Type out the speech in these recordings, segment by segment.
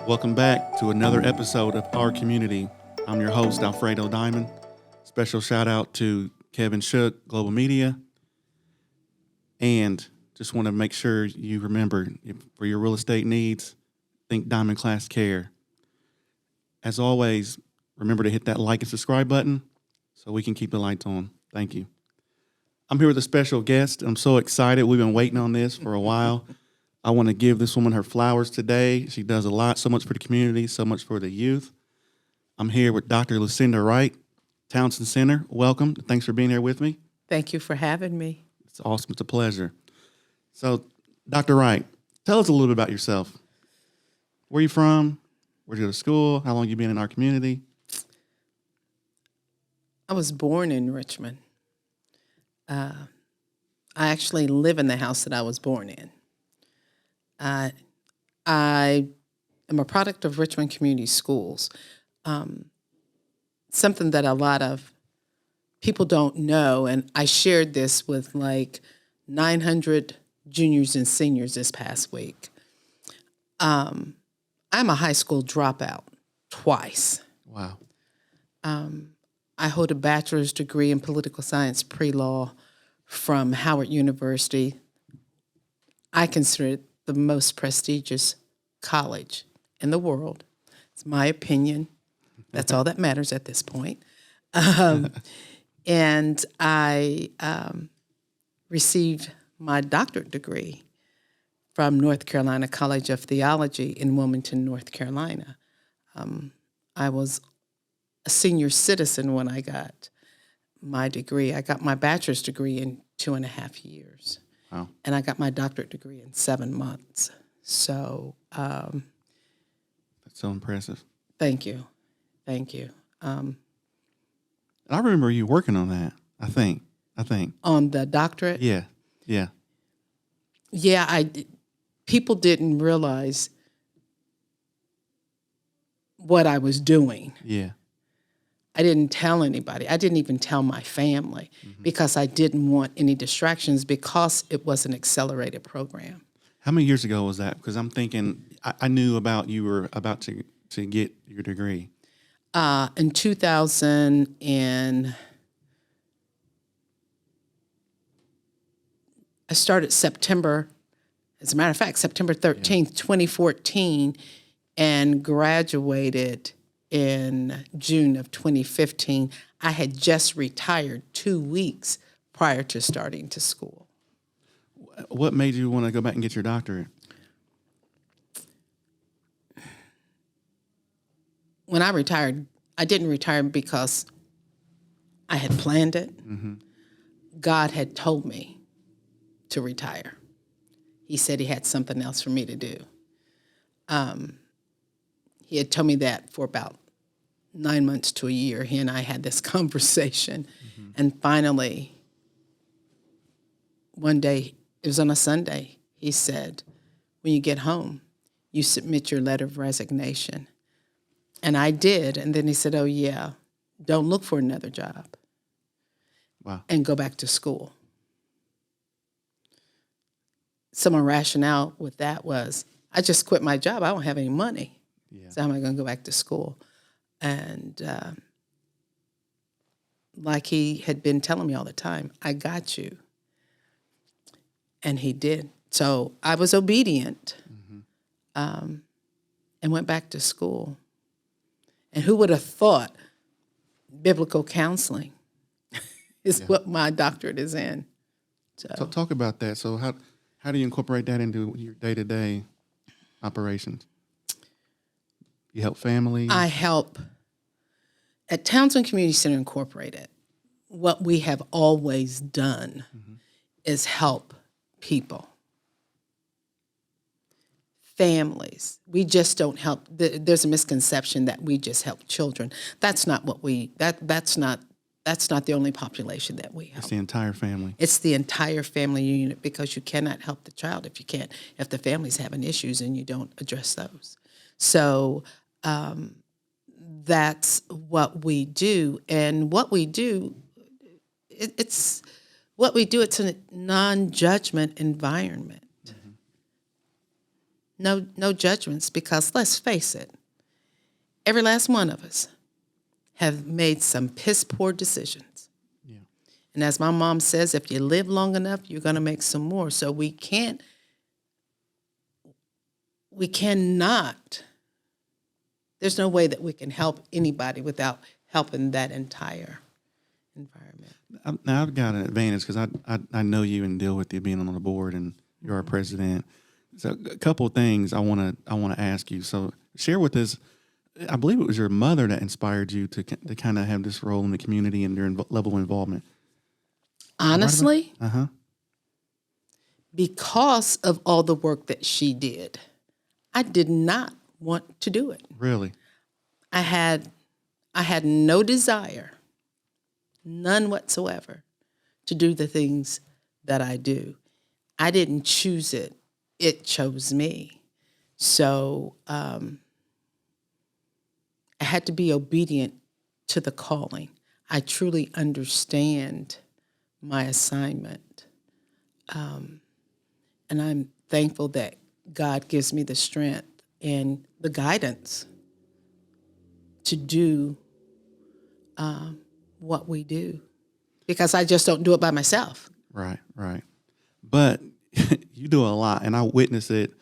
Welcome back to another episode of Our Community. I'm your host, Alfredo Diamond. Special shout out to Kevin Shook, Global Media. And just want to make sure you remember, for your real estate needs, think Diamond Class Care. As always, remember to hit that like and subscribe button so we can keep the lights on. Thank you. I'm here with a special guest. I'm so excited. We've been waiting on this for a while. I want to give this woman her flowers today. She does a lot, so much for the community, so much for the youth. I'm here with Dr. Lucinda Wright, Townsend Center. Welcome. Thanks for being here with me. Thank you for having me. It's awesome. It's a pleasure. So, Dr. Wright, tell us a little bit about yourself. Where are you from? Where'd you go to school? How long have you been in our community? I was born in Richmond. I actually live in the house that I was born in. I am a product of Richmond Community Schools. Something that a lot of people don't know, and I shared this with like 900 juniors and seniors this past week. I'm a high school dropout twice. Wow. I hold a bachelor's degree in political science pre-law from Howard University. I consider it the most prestigious college in the world. It's my opinion. That's all that matters at this point. And I received my doctorate degree from North Carolina College of Theology in Wilmington, North Carolina. I was a senior citizen when I got my degree. I got my bachelor's degree in 2.5 years. Wow. And I got my doctorate degree in 7 months. So That's so impressive. thank you. Thank you. I remember you working on that, I think. On the doctorate? Yeah. Yeah, people didn't realize what I was doing. Yeah. I didn't tell anybody. I didn't even tell my family because I didn't want any distractions because it was an accelerated program. How many years ago was that? Because I'm thinking, I knew about you were about to get your degree. In 2000 and I started September, as a matter of fact, September 13th, 2014, and graduated in June of 2015. I had just retired 2 weeks prior to starting to school. What made you want to go back and get your doctorate? When I retired, I didn't retire because I had planned it. God had told me to retire. He said he had something else for me to do. He had told me that for about 9 months to a year. He and I had this conversation. And finally, one day, it was on a Sunday, he said, when you get home, you submit your letter of resignation. And I did. And then he said, oh, yeah, don't look for another job. Wow. And go back to school. So my rationale with that was, I just quit my job. I don't have any money. Yeah. So how am I going to go back to school? And like he had been telling me all the time, I got you. And he did. So I was obedient and went back to school. And who would have thought biblical counseling is what my doctorate is in? So Talk about that. So how do you incorporate that into your day-to-day operations? You help families? I help at Townsend Community Center Incorporated. What we have always done is help people, families. We just don't help. There's a misconception that we just help children. That's not what that's not the only population that we help. It's the entire family. It's the entire family unit because you cannot help the child if the family's having issues and you don't address those. So that's what we do. And what we do, it's a non-judgment environment. No judgments, because let's face it, every last one of us have made some piss poor decisions. Yeah. And as my mom says, if you live long enough, you're going to make some more. So we cannot, there's no way that we can help anybody without helping that entire environment. Now I've got an advantage because I know you and deal with you being on the board, and you're our president. So a couple of things I want to ask you. So share with us. I believe it was your mother that inspired you to kind of have this role in the community and your level of involvement. Honestly, Uh-huh. because of all the work that she did, I did not want to do it. Really? I had no desire, none whatsoever, to do the things that I do. I didn't choose it. It chose me. So I had to be obedient to the calling. I truly understand my assignment. And I'm thankful that God gives me the strength and the guidance to do what we do, because I just don't do it by myself. Right. But you do a lot, and I witness it.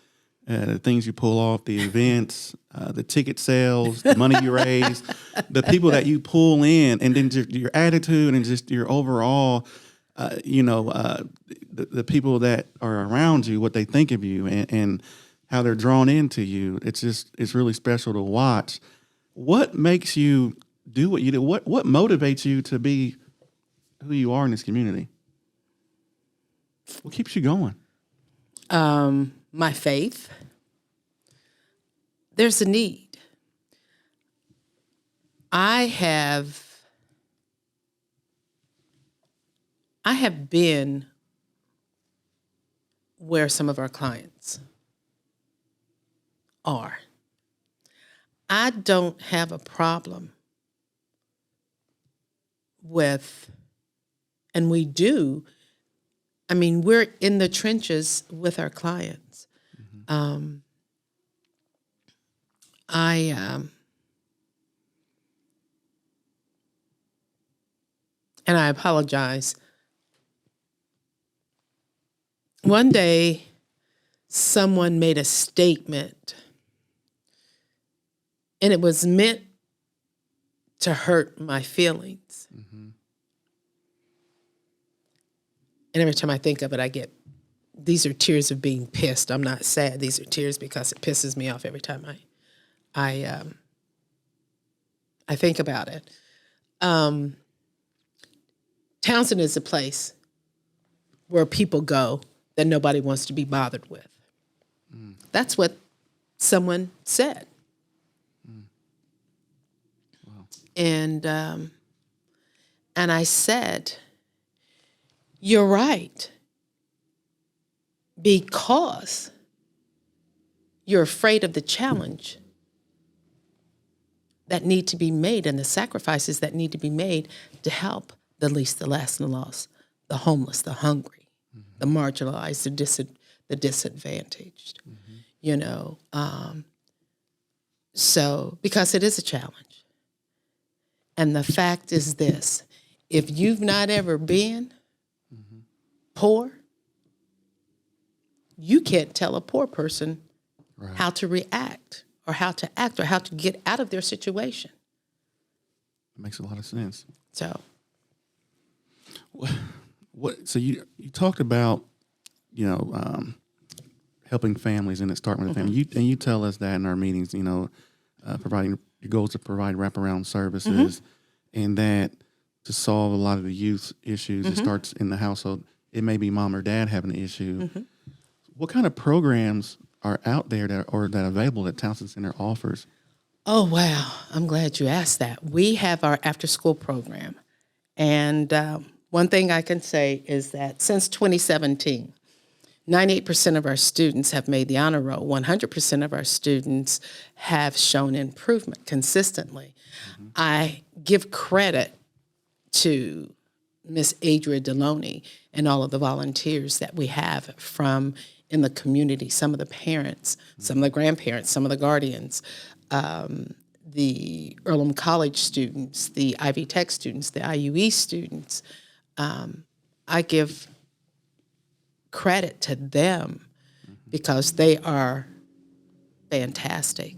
The things you pull off, the events, the ticket sales, the money you raise, the people that you pull in, and then just your attitude and just your overall, the people that are around you, what they think of you, and how they're drawn into you. It's really special to watch. What makes you do what you do? What motivates you to be who you are in this community? What keeps you going? My faith. There's a need. I have been where some of our clients are. I don't have a problem with, and we do, I mean, we're in the trenches with our clients. Mm-hmm. And I apologize. One day, someone made a statement, and it was meant to hurt my feelings. Mm-hmm. And every time I think of it, these are tears of being pissed. I'm not sad. These are tears because it pisses me off every time I think about it. Townsend is a place where people go that nobody wants to be bothered with. Mm. That's what someone said. Mm. Wow. And I said, you're right, because you're afraid of the challenge that need to be made and the sacrifices that need to be made to help the least, the last, and the lost, the homeless, the hungry, mm-hmm. the marginalized, the disadvantaged, mm-hmm. So because it is a challenge. And the fact is this: if you've not ever been mm-hmm. poor, you can't tell a poor person right. how to react or how to act or how to get out of their situation. It makes a lot of sense. So, so you talked about, helping families, and it starts with the mm-hmm. family. You tell us that in our meetings, providing your goal is to provide wraparound services, mm-hmm. and that to solve a lot of the youth issues, mm-hmm. it starts in the household. It may be mom or dad having an issue. Mm-hmm. What kind of programs are out there that are available that Townsend Center offers? Oh, wow. I'm glad you asked that. We have our after-school program. And one thing I can say is that since 2017, 98% of our students have made the honor roll. 100% of our students have shown improvement consistently. Mm-hmm. I give credit to Miss Adria Deloney and all of the volunteers that we have from in the community, some of the parents, some of the grandparents, some of the guardians, the Earlham College students, the Ivy Tech students, the IUE students. I give credit to them because they are fantastic.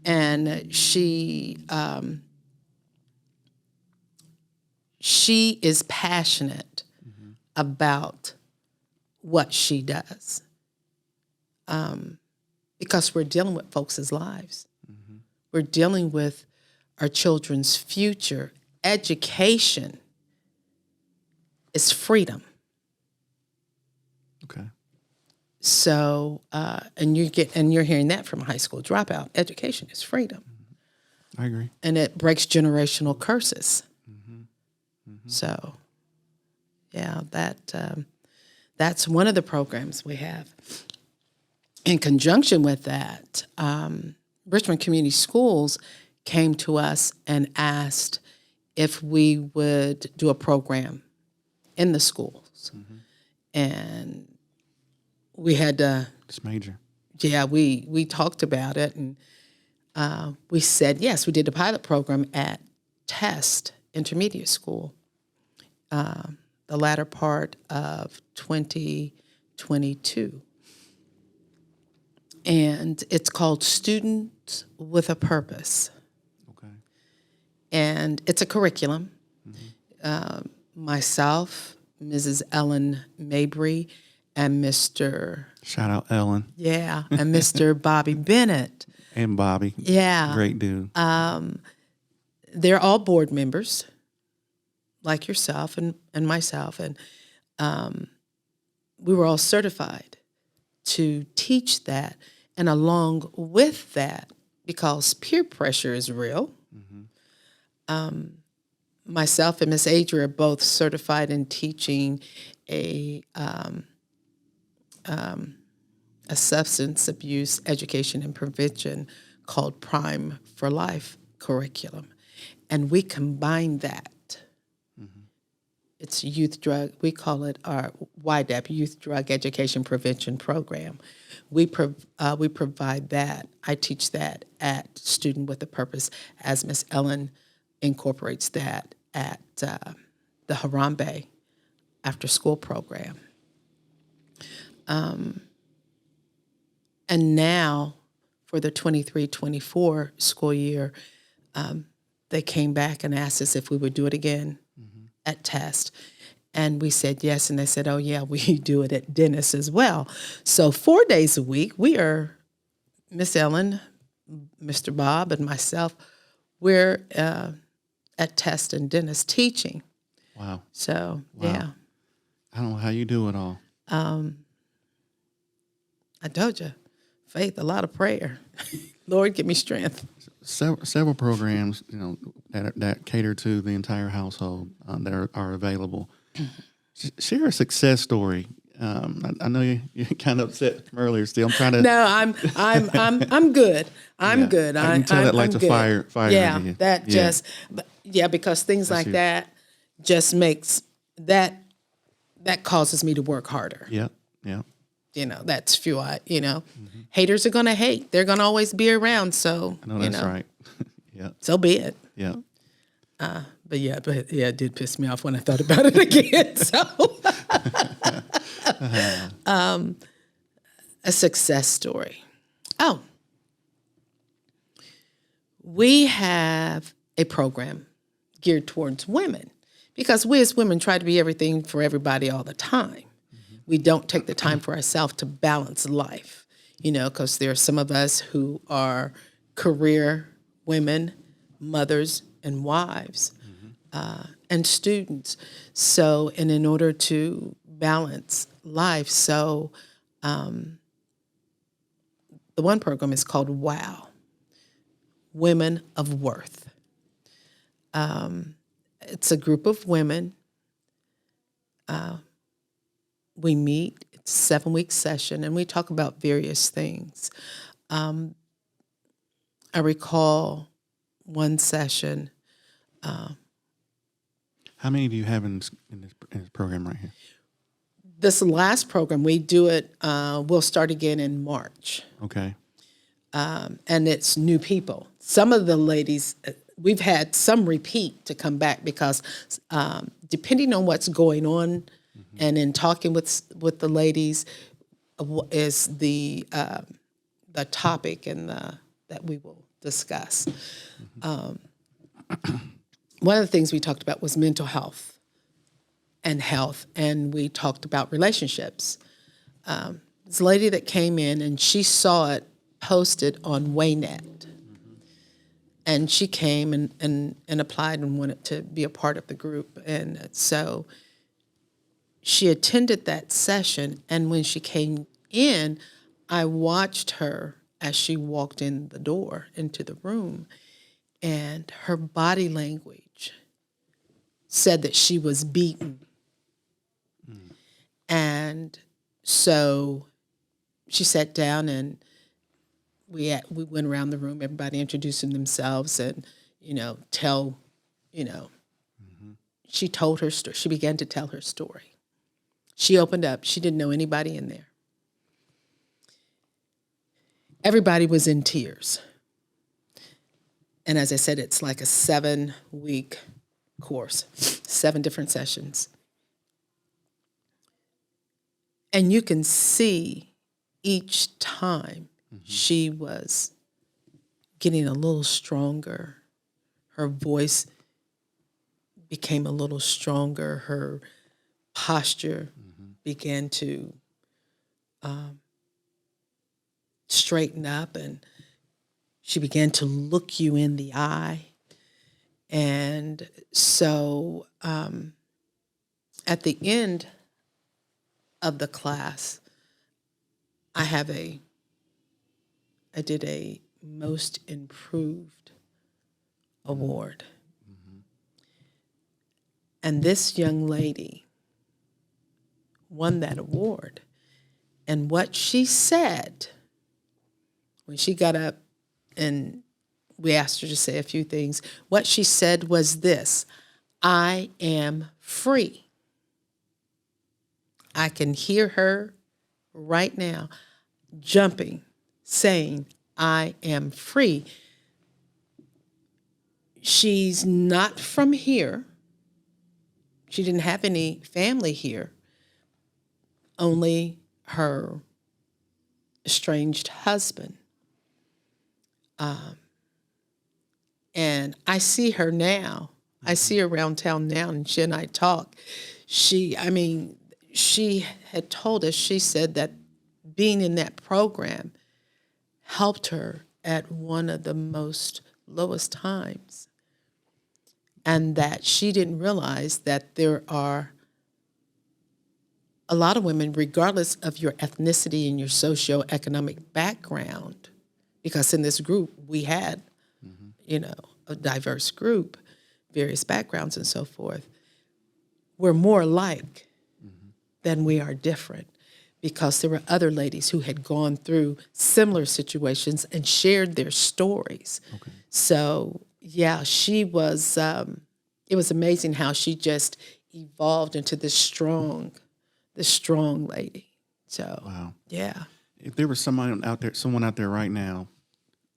And she is passionate about what she does, because we're dealing with folks' lives. We're dealing with our children's future. Education is freedom. Okay. So, and you're hearing that from a high school dropout. Education is freedom. I agree. And it breaks generational curses. So, yeah, that's one of the programs we have. In conjunction with that, Richmond Community Schools came to us and asked if we would do a program in the schools. And we had to... It's major. Yeah, we talked about it, and we said yes. We did a pilot program at Test Intermediate School, the latter part of 2022. And it's called Students with a Purpose. Okay. And it's a curriculum. Myself, Mrs. Ellen Mabry, and Mr. Shout out Ellen. Yeah, and Mr. Bobby Bennett. And Bobby. Yeah. Great dude. They're all board members, like yourself and myself. And we were all certified to teach that. And along with that, because peer pressure is real, myself and Miss Adria are both certified in teaching a substance abuse education and prevention called Prime for Life curriculum. And we combine that. It's youth drug, we call it our YDAP, Youth Drug Education Prevention Program. We provide that. I teach that at Student with a Purpose, as Miss Ellen incorporates that at the Harambe after school program. And now for the 23-24 school year, they came back and asked us if we would do it again at Test. And we said yes, and they said, oh yeah, we do it at Dennis as well. So 4 days a week, we are, Miss Ellen, Mr. Bob, and myself, we're at Test and Dennis teaching. Wow. So, Wow. yeah. I don't know how you do it all. I told you, faith, a lot of prayer. Lord, give me strength. Several programs, that cater to the entire household that are available. Share a success story. I know you're kind of upset from earlier. Still, I'm trying to. No, I'm good. I'm good. I can tell that lights a fire. Yeah, under you. that just because things like that just makes that causes me to work harder. Yeah. That's fuel. Haters are gonna hate. They're gonna always be around. So I know that's right. Yeah. So be it. Yeah. But it did piss me off when I thought about it again. So, a success story. Oh, we have a program geared towards women because we as women try to be everything for everybody all the time. We don't take the time for ourselves to balance life, because there are some of us who are career women, mothers, and wives, and students. So, and in order to balance life, the one program is called WOW, Women of Worth. It's a group of women. We meet, it's a 7-week session, and we talk about various things. I recall one session. How many do you have in this program right here? This last program, we do it, we'll start again in March. Okay. And it's new people. Some of the ladies, we've had some repeat to come back because depending on what's going on and in talking with the ladies is the topic and that we will discuss. One of the things we talked about was mental health, and we talked about relationships. This lady that came in and she saw it posted on Waynet, and she came and applied and wanted to be a part of the group, and so she attended that session. And when she came in, I watched her as she walked in the door into the room, and her body language said that she was beaten. And so she sat down and we went around the room, everybody introducing themselves and, she told her story. She began to tell her story. She opened up. She didn't know anybody in there. Everybody was in tears. And as I said, it's like a 7-week course, 7 different sessions. And you can see each time she was getting a little stronger. Her voice became a little stronger. Her posture began to straighten up, and she began to look you in the eye. And so at the end of the class, I did a most improved award. And this young lady won that award. And what she said when she got up and we asked her to say a few things, what she said was this: I am free. I can hear her right now jumping, saying, I am free. She's not from here. She didn't have any family here, only her estranged husband. And I see her now. I see her around town now, and she and I talk. She had told us, she said that being in that program helped her at one of the most lowest times, and that she didn't realize that there are a lot of women, regardless of your ethnicity and your socioeconomic background, because in this group we had, a diverse group, various backgrounds and so forth, we're more alike than we are different, because there were other ladies who had gone through similar situations and shared their stories. Okay. So, yeah, she was, it was amazing how she just evolved into this strong lady. So, wow. Yeah. If there was someone out there right now,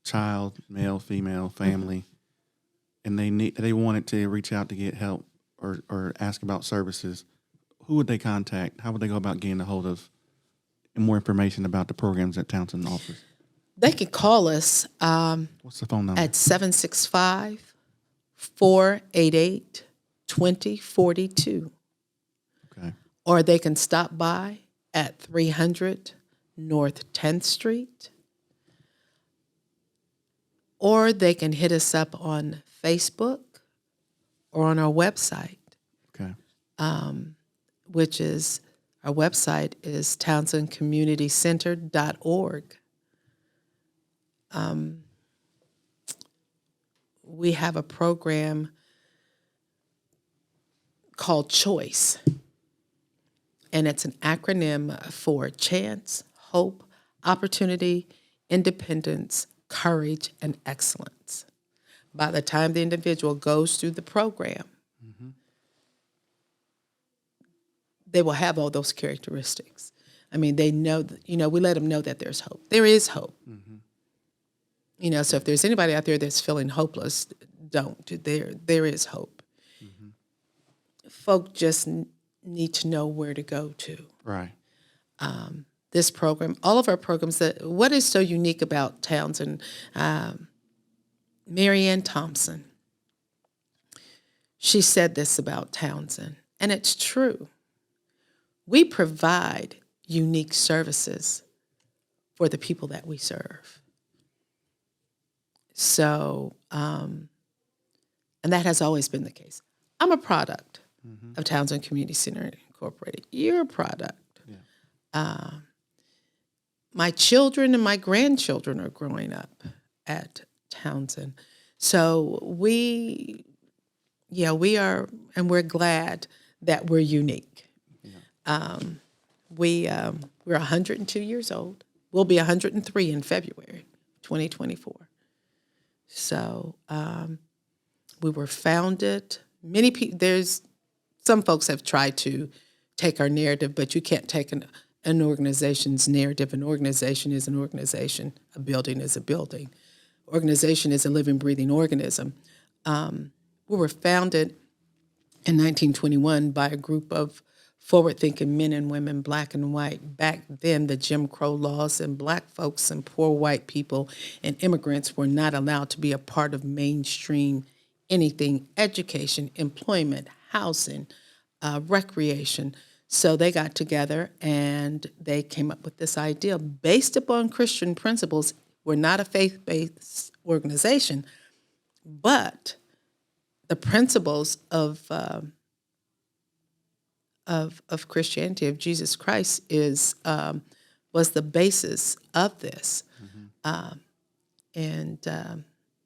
child, male, female, family, and they wanted to reach out to get help or ask about services, who would they contact? How would they go about getting a hold of more information about the programs that Townsend offers? They could call us. What's the phone number? At 765-488-2042. Okay. Or they can stop by at 300 North 10th Street. Or they can hit us up on Facebook or on our website. Okay. Which is, our website is townsendcommunitycenter.org. We have a program called CHOICE, and it's an acronym for chance, hope, opportunity, independence, courage, and excellence. By the time the individual goes through the program, they will have all those characteristics. I mean, they know, we let them know that there's hope. There is hope. So if there's anybody out there that's feeling hopeless, don't. There is hope. Folk just need to know where to go to. Right. This program, all of our programs, what is so unique about Townsend, Mary Ann Thompson, she said this about Townsend, and it's true. We provide unique services for the people that we serve. So, and that has always been the case. I'm a product of Townsend Community Center Incorporated. You're a product. Yeah. My children and my grandchildren are growing up at Townsend. So we are, and we're glad that we're unique. Yeah. We're 102 years old. We'll be 103 in February 2024. So we were founded. Many people, some folks have tried to take our narrative, but you can't take an organization's narrative. An organization is an organization. A building is a building. Organization is a living, breathing organism. We were founded in 1921 by a group of forward-thinking men and women, black and white. Back then, the Jim Crow laws and black folks and poor white people and immigrants were not allowed to be a part of mainstream anything, education, employment, housing, recreation. So they got together and they came up with this idea based upon Christian principles. We're not a faith-based organization, but the principles of Christianity, of Jesus Christ, was the basis of this,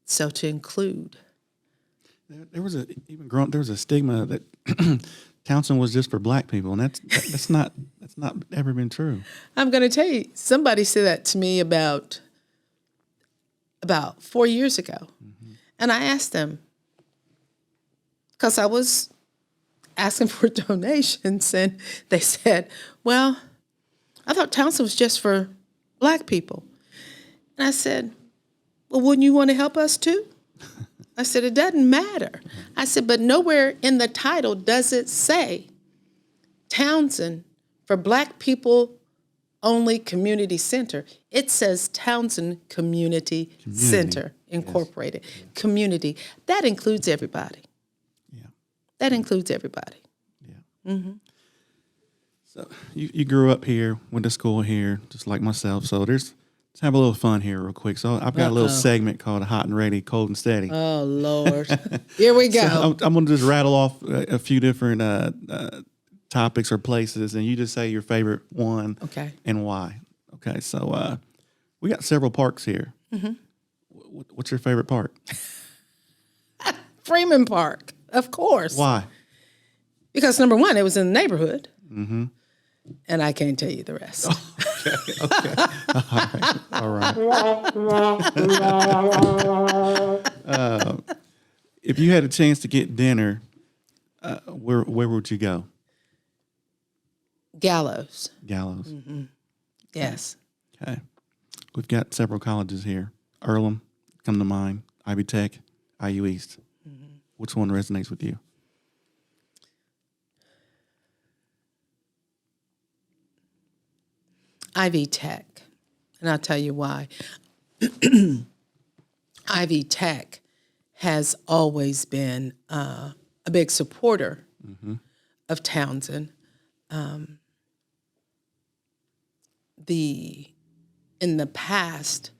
so to include. There was a stigma that Townsend was just for black people, and that's not ever been true. I'm going to tell you, somebody said that to me about 4 years ago, and I asked them, because I was asking for donations, and they said, well, I thought Townsend was just for black people. And I said, well, wouldn't you want to help us too? I said, it doesn't matter. I said, but nowhere in the title does it say Townsend for Black People Only Community Center. It says Townsend Community Center Incorporated. Yes. Community. That includes everybody. Yeah. That includes everybody. Yeah. Mm-hmm. So you grew up here, went to school here, just like myself. So let's have a little fun here real quick. So I've got a little segment called Hot and Ready, Cold and Steady. Oh, Lord. Here we go. So I'm going to just rattle off a few different topics or places, and you just say your favorite one and why. Okay, so we got several parks here. Mm-hmm. What's your favorite park? Freeman Park, of course. Why? Because, number one, it was in the neighborhood. Mm-hmm. And I can't tell you the rest. Okay. All right. If you had a chance to get dinner, where would you go? Gallows. Mm-hmm. Yes. Okay. We've got several colleges here. Earlham, come to mind. Ivy Tech, IU East. Mm-hmm. Which one resonates with you? Ivy Tech, and I'll tell you why. Ivy Tech has always been a big supporter of Townsend. In the past,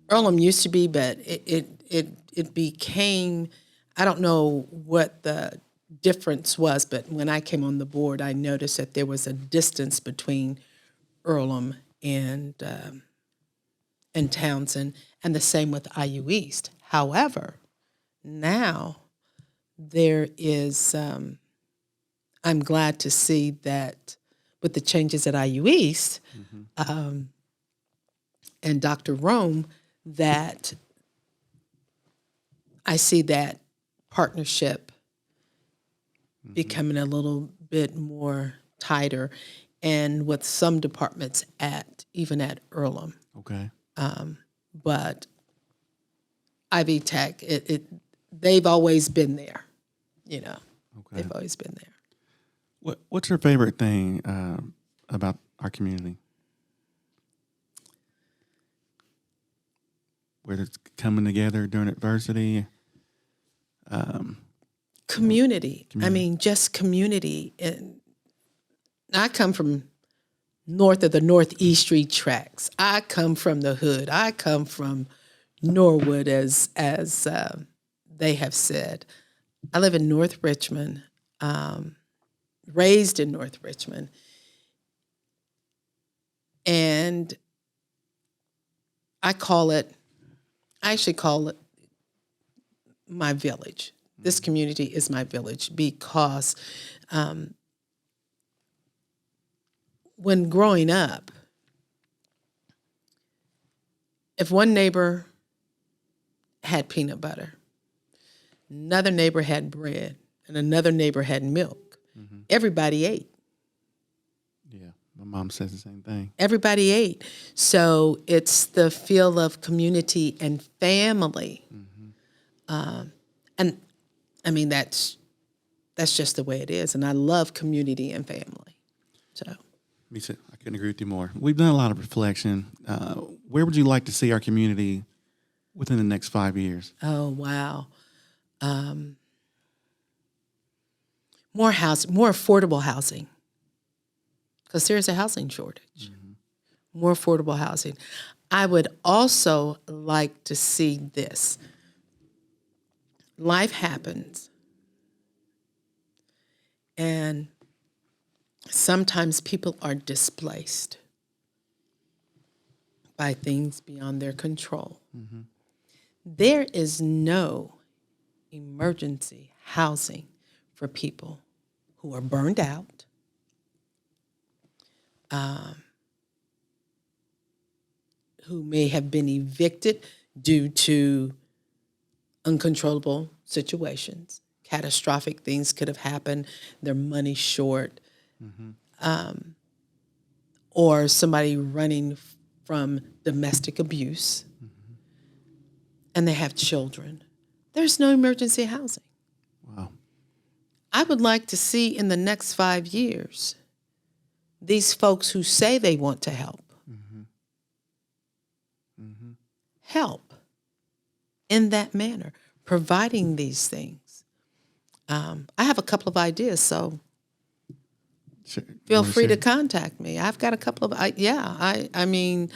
Earlham used to be, but it became, I don't know what the difference was, but when I came on the board, I noticed that there was a distance between Earlham and Townsend, and the same with IU East. However, now there is, I'm glad to see that with the changes at IU East and Dr. Rome, that I see that partnership becoming a little bit more tighter, and with some departments even at Earlham. Okay. But Ivy Tech, they've always been there. Okay. They've always been there. What's your favorite thing about our community? Whether it's coming together during adversity. Community. I mean, just community. And I come from north of the Northeast Street tracks. I come from the hood. I come from Norwood, as they have said. I live in North Richmond, raised in North Richmond. And I actually call it my village. This community is my village because when growing up, if one neighbor had peanut butter, another neighbor had bread, and another neighbor had milk, everybody ate. Yeah, my mom says the same thing. Everybody ate. So it's the feel of community and family. And I mean, that's just the way it is. And I love community and family. So Me too. I couldn't agree with you more. We've done a lot of reflection. Where would you like to see our community within the next 5 years? oh, wow. More housing, more affordable housing, because there's a housing shortage. More affordable housing. I would also like to see this. Life happens, and sometimes people are displaced by things beyond their control. There is no emergency housing for people who are burned out, who may have been evicted due to uncontrollable situations. Catastrophic things could have happened. They're money short. Or somebody running from domestic abuse. And they have children. There's no emergency housing. Wow. I would like to see in the next 5 years these folks who say they want to help, help in that manner, providing these things. I have a couple of ideas, so Sure. feel Wanna free share? to contact me. I've got a couple of, I mean,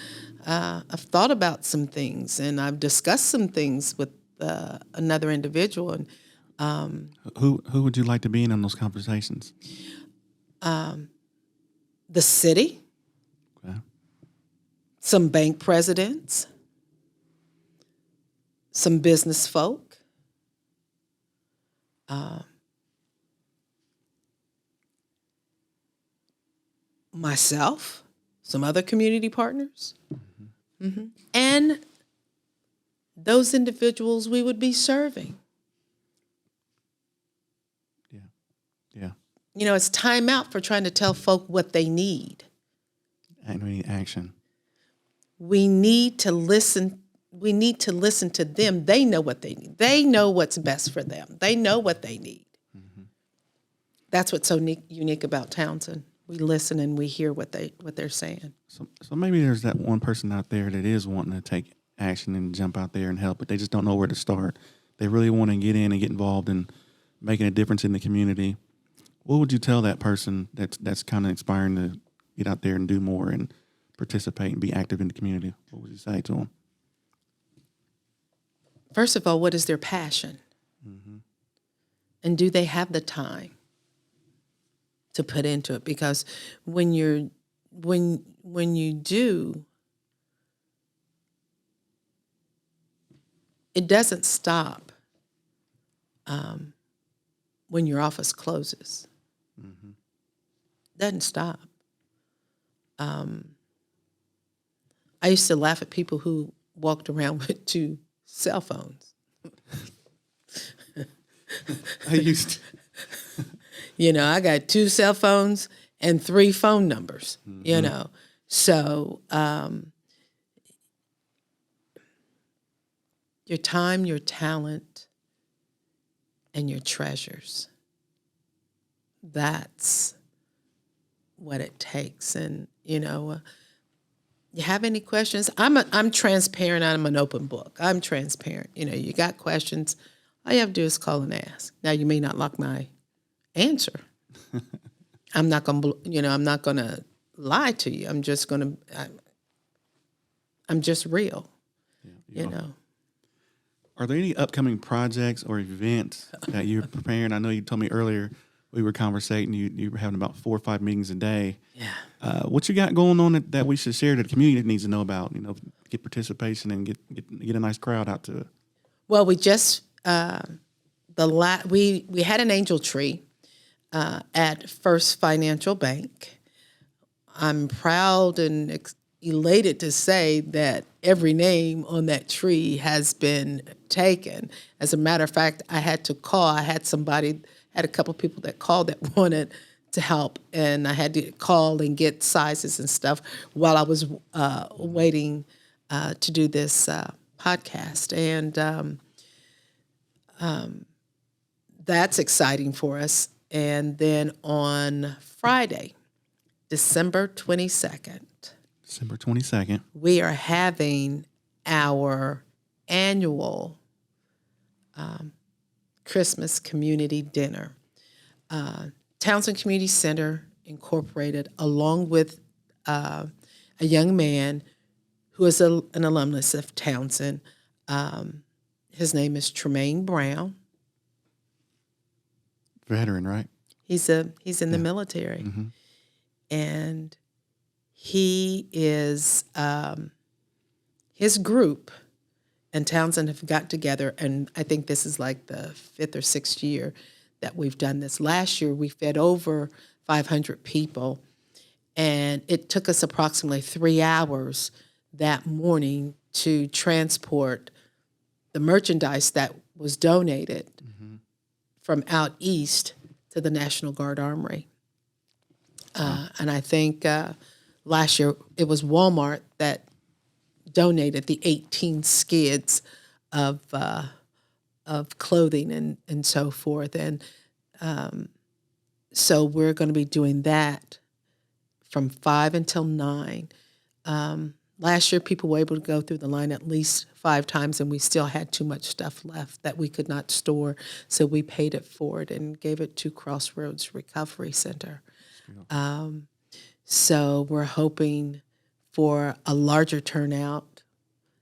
I've thought about some things, and I've discussed some things with another individual, and Who would you like to be in on those conversations? the city, Okay. some bank presidents, some business folk, myself, some other community partners, and those individuals we would be serving. Yeah. It's time out for trying to tell folk what they need. And we need action. We need to listen. We need to listen to them. They know what they need. They know what's best for them. They know what they need. That's what's so unique about Townsend. We listen and we hear what they're saying. So maybe there's that one person out there that is wanting to take action and jump out there and help, but they just don't know where to start. They really want to get in and get involved in making a difference in the community. What would you tell that person that's kind of inspiring to get out there and do more and participate and be active in the community? What would you say to them? First of all, what is their passion? And do they have the time to put into it? Because when you do, it doesn't stop when your office closes. Doesn't stop. I used to laugh at people who walked around with 2 cell phones. I used to. I got 2 cell phones and 3 phone numbers, So your time, your talent, and your treasures. That's what it takes. And, you have any questions? I'm transparent. I'm an open book. I'm transparent. You got questions, all you have to do is call and ask. Now, you may not like my answer. I'm not going to lie to you. I'm just real, Are there any upcoming projects or events that you're preparing? I know you told me earlier we were conversating. You were having about 4 or 5 meetings a day. Yeah. What you got going on that we should share that the community needs to know about? Get participation and get a nice crowd out to it. Well, we just we had an angel tree at First Financial Bank. I'm proud and elated to say that every name on that tree has been taken. As a matter of fact, I had a couple people that called that wanted to help, and I had to call and get sizes and stuff while I was waiting to do this podcast. And that's exciting for us. And then on Friday, December 22nd, we are having our annual Christmas community dinner. Townsend Community Center Incorporated, along with a young man who is an alumnus of Townsend. His name is Tremaine Brown. Veteran, right? He's in the military. Mm-hmm. And he is, his group and Townsend have got together, and I think this is like the 5th or 6th year that we've done this. Last year, we fed over 500 people, and it took us approximately 3 hours that morning to transport the merchandise that was donated from out east to the National Guard Armory. And I think last year it was Walmart that donated the 18 skids of clothing and so forth. And so we're going to be doing that from 5 until 9. Last year, people were able to go through the line at least 5 times, and we still had too much stuff left that we could not store. So we paid it forward and gave it to Crossroads Recovery Center. So we're hoping for a larger turnout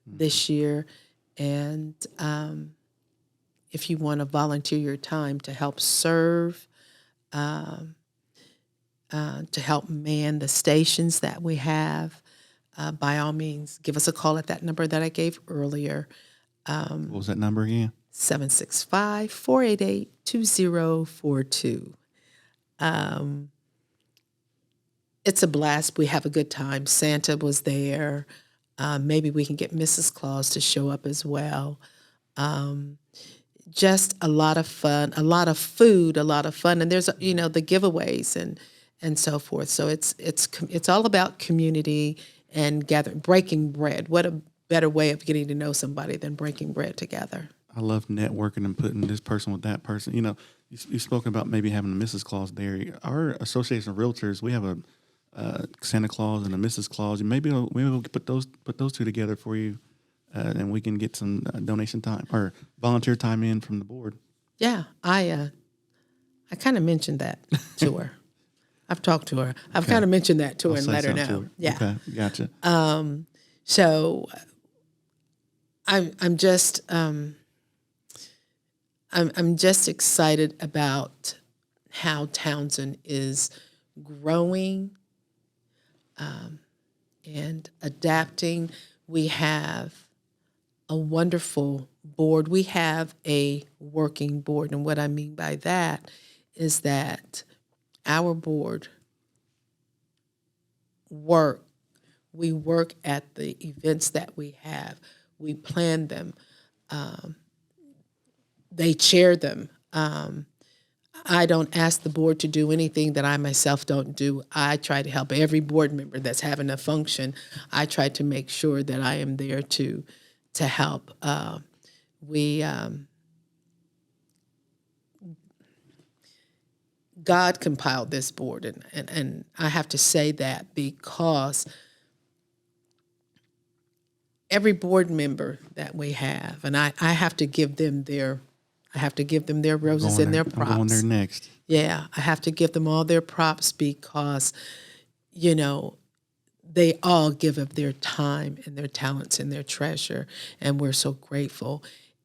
this year. And if you want to volunteer your time to help serve, to help man the stations that we have, by all means, give us a call at that number that I gave earlier. What was that number again? 765-488-2042. It's a blast. We have a good time. Santa was there. Maybe we can get Mrs. Claus to show up as well. Just a lot of fun, a lot of food, a lot of fun. And there's, the giveaways and so forth. So it's all about community and breaking bread. What a better way of getting to know somebody than breaking bread together. I love networking and putting this person with that person. You spoke about maybe having a Mrs. Claus there. Our Association of Realtors, we have a Santa Claus and a Mrs. Claus. Maybe we'll put those two together for you, and we can get some donation time or volunteer time in from the board. Yeah, I kind of mentioned that to her. I've talked to her. I've kind of mentioned that to her and let her know. Yeah. Okay, gotcha. So I'm just excited about how Townsend is growing and adapting. We have a wonderful board. We have a working board, and what I mean by that is that our board we work at the events that we have. We plan them. They chair them. I don't ask the board to do anything that I myself don't do. I try to help every board member that's having a function. I try to make sure that I am there to help. We God compiled this board, and I have to say that because every board member that we have, and I have to give them their roses and their props. I'm going there next. Yeah, I have to give them all their props because, you know, they all give of their time and their talents and their treasure, and we're so grateful.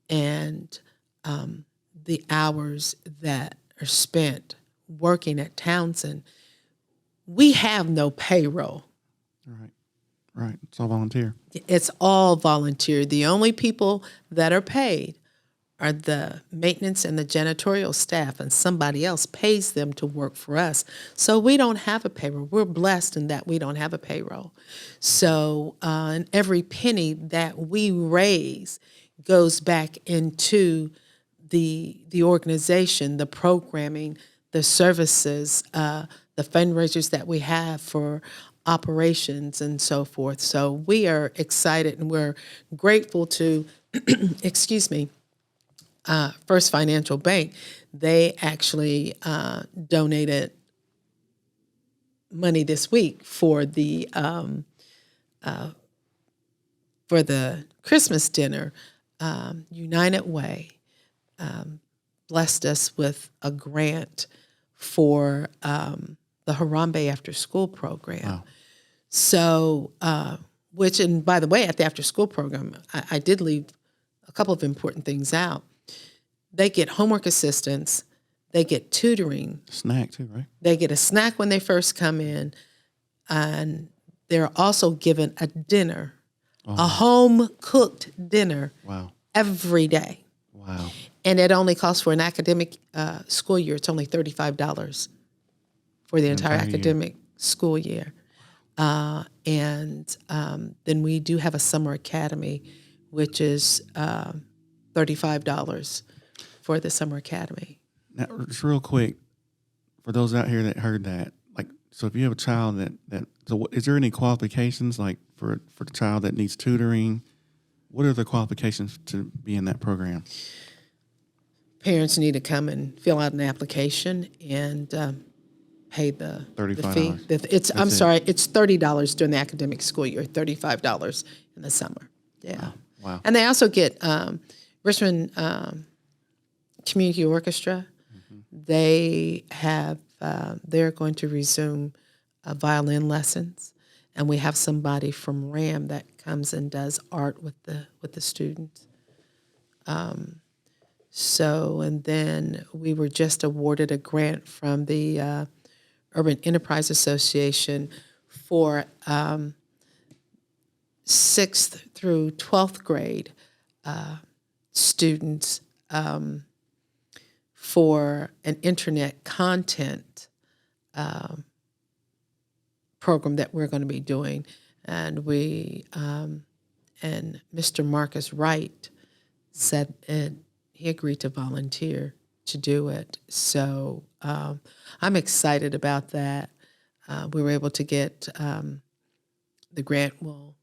And the hours that are spent working at Townsend, we have no payroll. Right. It's all volunteer. It's all volunteer. The only people that are paid are the maintenance and the janitorial staff, and somebody else pays them to work for us. So we don't have a payroll. We're blessed in that we don't have a payroll. So and every penny that we raise goes back into the organization, the programming, the services, the fundraisers that we have for operations and so forth. So we are excited and we're grateful to, excuse me, First Financial Bank. They actually donated money this week for the Christmas dinner. United Way blessed us with a grant for the Harambe After School program. Wow. So, which, and by the way, at the after school program, I did leave a couple of important things out. They get homework assistance, they get tutoring. Snack too, right? They get a snack when they first come in, and they're also given a dinner, a home-cooked dinner Wow. every day. Wow. And it only costs for an academic school year, it's only $35 for the entire academic school year. And then we do have a summer academy, which is $35 for the summer academy. Now, just real quick, for those out here that heard that, like, so if you have a child so is there any qualifications, like, for the child that needs tutoring? What are the qualifications to be in that program? Parents need to come and fill out an application and pay the fee. $35. It's $30 during the academic school year, $35 in the summer. Yeah. Wow. And they also get Richmond Community Orchestra. They have they're going to resume violin lessons, and we have somebody from RAM that comes and does art with the students. So, and then we were just awarded a grant from the Urban Enterprise Association for 6th through 12th grade students for an internet content program that we're going to be doing. And we, and Mr. Marcus Wright said he agreed to volunteer to do it. So I'm excited about that. We were able to get, the grant will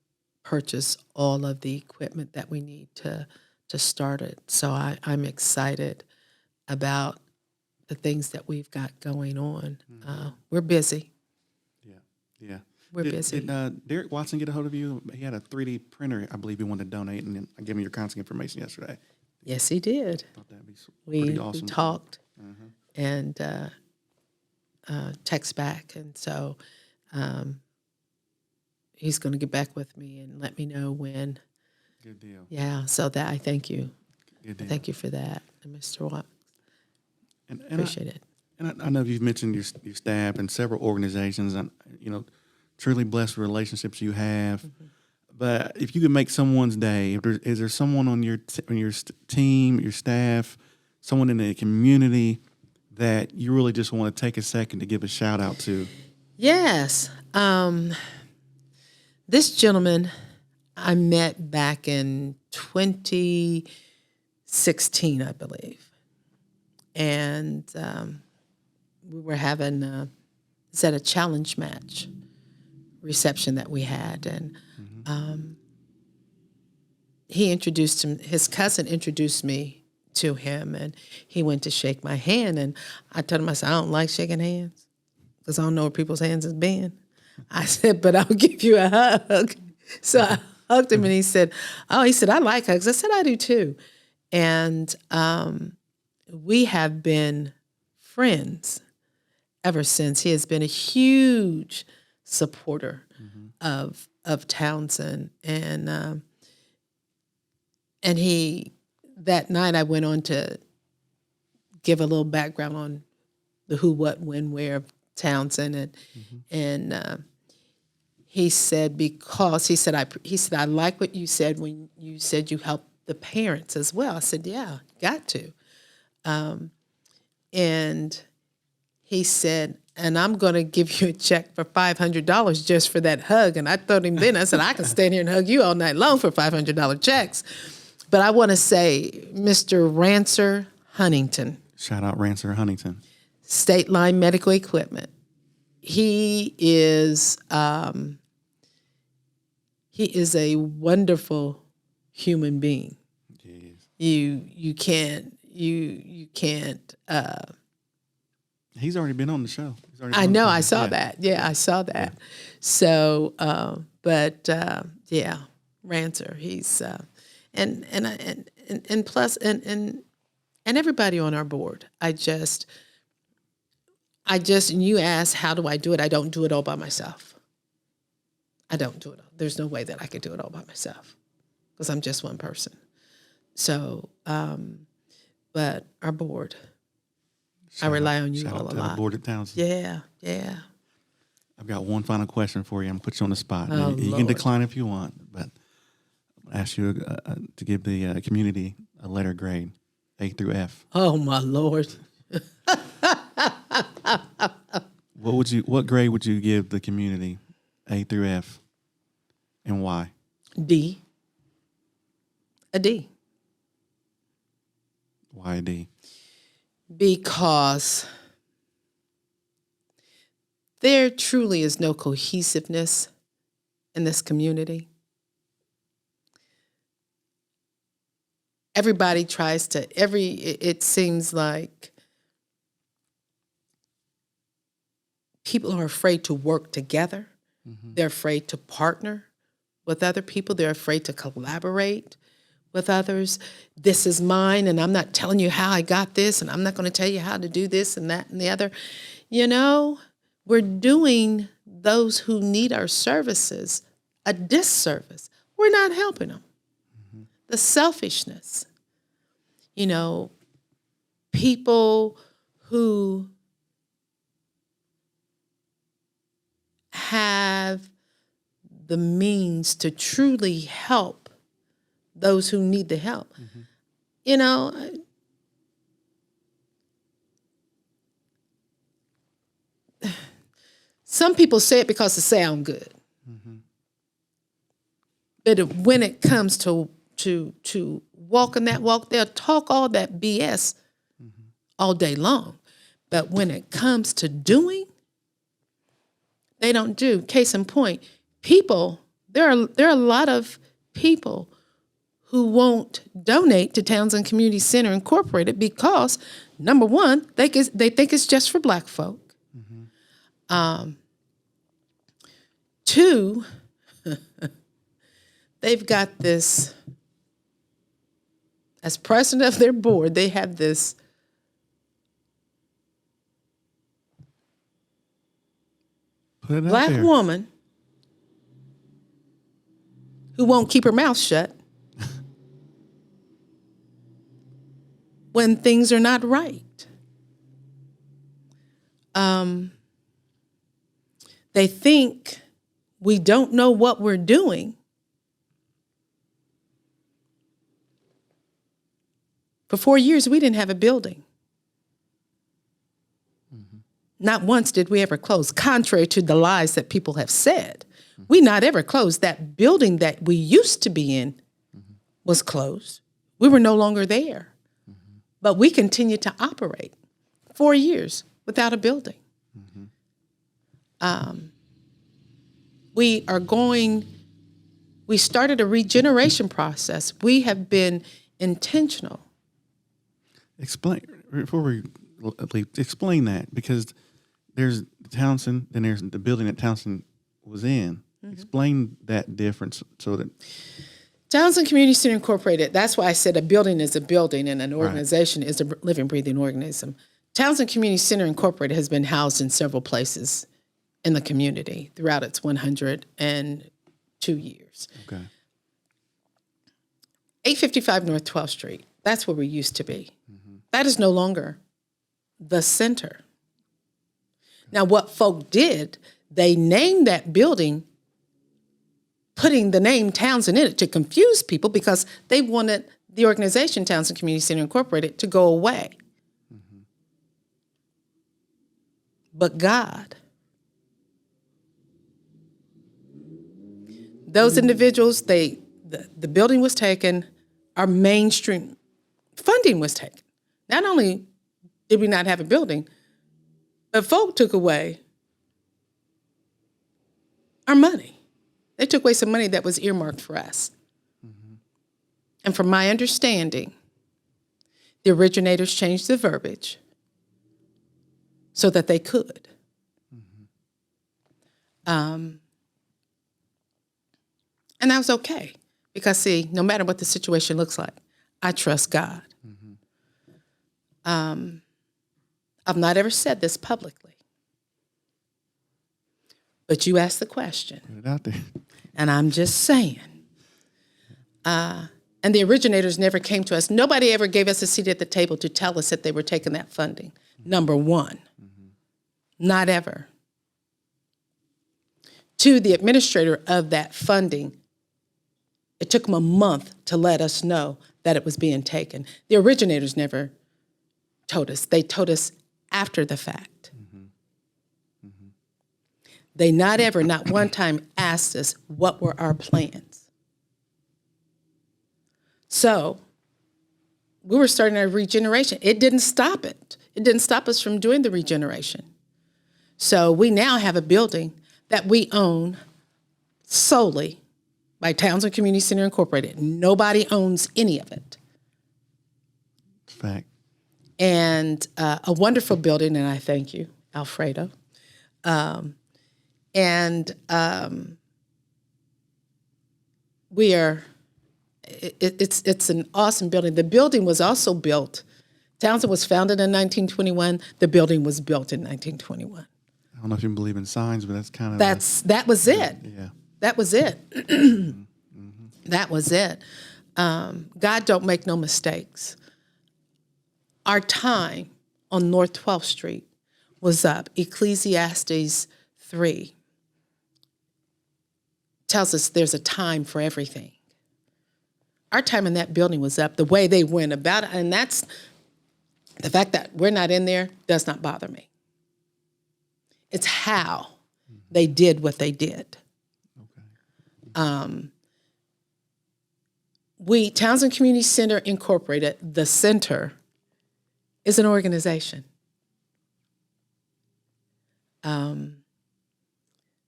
purchase all of the equipment that we need to start it. So I'm excited about the things that we've got going on. We're busy. Yeah. We're busy. Did Derek Watson get a hold of you? He had a 3D printer, I believe he wanted to donate, and then I gave him your contact information yesterday. Yes, he did. I thought that'd be pretty We awesome. talked and text back, and so he's going to get back with me and let me know when. Good deal. Yeah, so that I thank you. Good deal. Thank you for that, Mr. Watt. And Appreciate it. And I know you've mentioned your staff and several organizations, and truly blessed relationships you have. But if you could make someone's day, is there someone on your team, your staff, someone in the community that you really just want to take a second to give a shout out to? Yes. This gentleman I met back in 2016, I believe. and we were having it's at a challenge match reception that we had, and his cousin introduced me to him, and he went to shake my hand, and I told him, I said, I don't like shaking hands because I don't know where people's hands has been. I said, but I'll give you a hug. So I hugged him, and he said, I like hugs. I said, I do too. And we have been friends ever since. He has been a huge supporter of Townsend, and he, that night I went on to give a little background on the who, what, when, where of Townsend, and he said, I like what you said when you said you helped the parents as well. I said, yeah, got to. And he said, and I'm going to give you a check for $500 just for that hug. And I told him then, I said, I can stand here and hug you all night long for $500 checks. But I want to say, Mr. Rancer Huntington. Shout out Rancer Huntington. State Line Medical Equipment. He is a wonderful human being. Jeez. You can't. He's already been on the show. I know. I saw that. Yeah, I saw that. Yeah. So, Rancer. He's and plus and everybody on our board. And you ask, how do I do it? I don't do it all by myself. I don't do it all. There's no way that I could do it all by myself because I'm just one person. So, but our board, I rely on you all a lot. Our board at Townsend. Yeah. I've got one final question for you. I'm going to put you on the spot. Oh, you can decline if you want, but I'm going to ask you to give the community a letter grade, A through F. Oh, my Lord. What grade would you give the community, A through F, and why? D. A D. Why a D? Because there truly is no cohesiveness in this community. Everybody tries to, it seems like people are afraid to work together. Mm-hmm. They're afraid to partner with other people. They're afraid to collaborate with others. This is mine, and I'm not telling you how I got this, and I'm not going to tell you how to do this and that and the other. You know, we're doing those who need our services a disservice. We're not helping them. Mm-hmm. The selfishness. You know, people who have the means to truly help those who need the help. Mm-hmm. You know, some people say it because it sounds good. Mm-hmm. But when it comes to walking that walk, they'll talk all that BS mm-hmm. all day long. But when it comes to doing, they don't do. Case in point, people, there are a lot of people who won't donate to Townsend Community Center Incorporated because, number one, they think it's just for Black folk. Mm-hmm. Two, they've got this, as president of their board, they have this Black woman who won't keep her mouth shut when things are not right. They think we don't know what we're doing. For 4 years, we didn't have a building. Mm-hmm. Not once did we ever close, contrary to the lies that people have said. Mm-hmm. We not ever closed. That building that we used to be in mm-hmm. was closed. We were no longer there. Mm-hmm. But we continued to operate 4 years without a building. We started a regeneration process. We have been intentional. Explain before we leave. Explain that, because there's Townsend, and there's the building that Townsend was in. Explain that difference so that Townsend Community Center Incorporated. That's why I said a building is a building and an organization is a living, breathing organism. Townsend Community Center Incorporated has been housed in several places in the community throughout its 102 years. Okay. 855 North 12th Street. That's where we used to be. That is no longer the center. Now, what folk did, they named that building, putting the name Townsend in it to confuse people because they wanted the organization Townsend Community Center Incorporated to go away. But God, those individuals, the building was taken, our mainstream funding was taken. Not only did we not have a building, but folk took away our money. They took away some money that was earmarked for us. And from my understanding, the originators changed the verbiage so that they could. And that was okay. Because, see, no matter what the situation looks like, I trust God. I've not ever said this publicly. But you asked the question. Put it out there. And I'm just saying. And the originators never came to us. Nobody ever gave us a seat at the table to tell us that they were taking that funding. Number one. Not ever. To the administrator of that funding, it took them a month to let us know that it was being taken. The originators never told us. They told us after the fact. They not one time asked us what were our plans. So we were starting our regeneration. It didn't stop it. It didn't stop us from doing the regeneration. So we now have a building that we own solely by Townsend Community Center Incorporated. Nobody owns any of it. Fact. And a wonderful building, and I thank you, Alfredo. It's an awesome building. The building was also built, Townsend was founded in 1921. The building was built in 1921. I don't know if you believe in signs, but that's kind of... That was it. Yeah. That was it. That was it. God don't make no mistakes. Our time on North 12th Street was up. Ecclesiastes 3 tells us there's a time for everything. Our time in that building was up. The way they went about it, and that's the fact that we're not in there does not bother me. It's how they did what they did. Okay. Townsend Community Center Incorporated, the center, is an organization.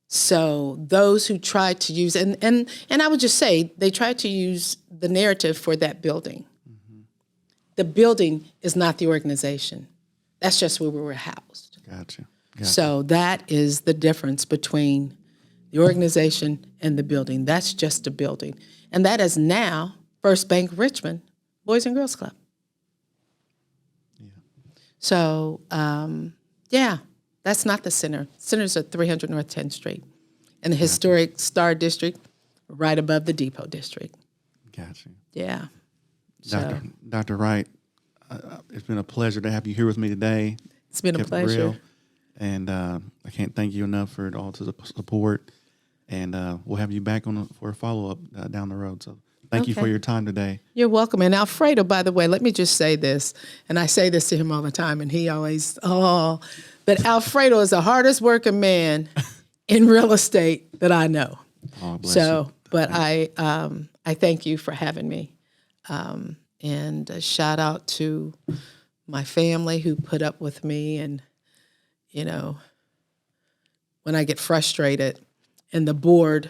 So those who tried to use, and I would just say, they tried to use the narrative for that building. The building is not the organization. That's just where we were housed. Gotcha. So that is the difference between the organization and the building. That's just a building. And that is now First Bank Richmond Boys and Girls Club. Yeah. So, that's not the center. Center's at 300 North 10th Street in the historic Star District, right above the Depot District. Gotcha. Yeah. Dr. Wright, it's been a pleasure to have you here with me today. It's been a pleasure. Real. And I can't thank you enough for all the support. And we'll have you back for a follow-up down the road. So thank you for your time today. You're welcome. And Alfredo, by the way, let me just say this, and I say this to him all the time, and he always, but Alfredo is the hardest working man in real estate that I know. Oh, bless you. But I thank you for having me And a shout out to my family who put up with me. And, you know, when I get frustrated, and the board,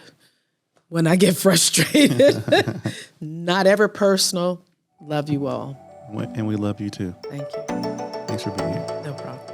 when I get frustrated, not ever personal. Love you all. And we love you too. Thank you. Thanks for being here. No problem.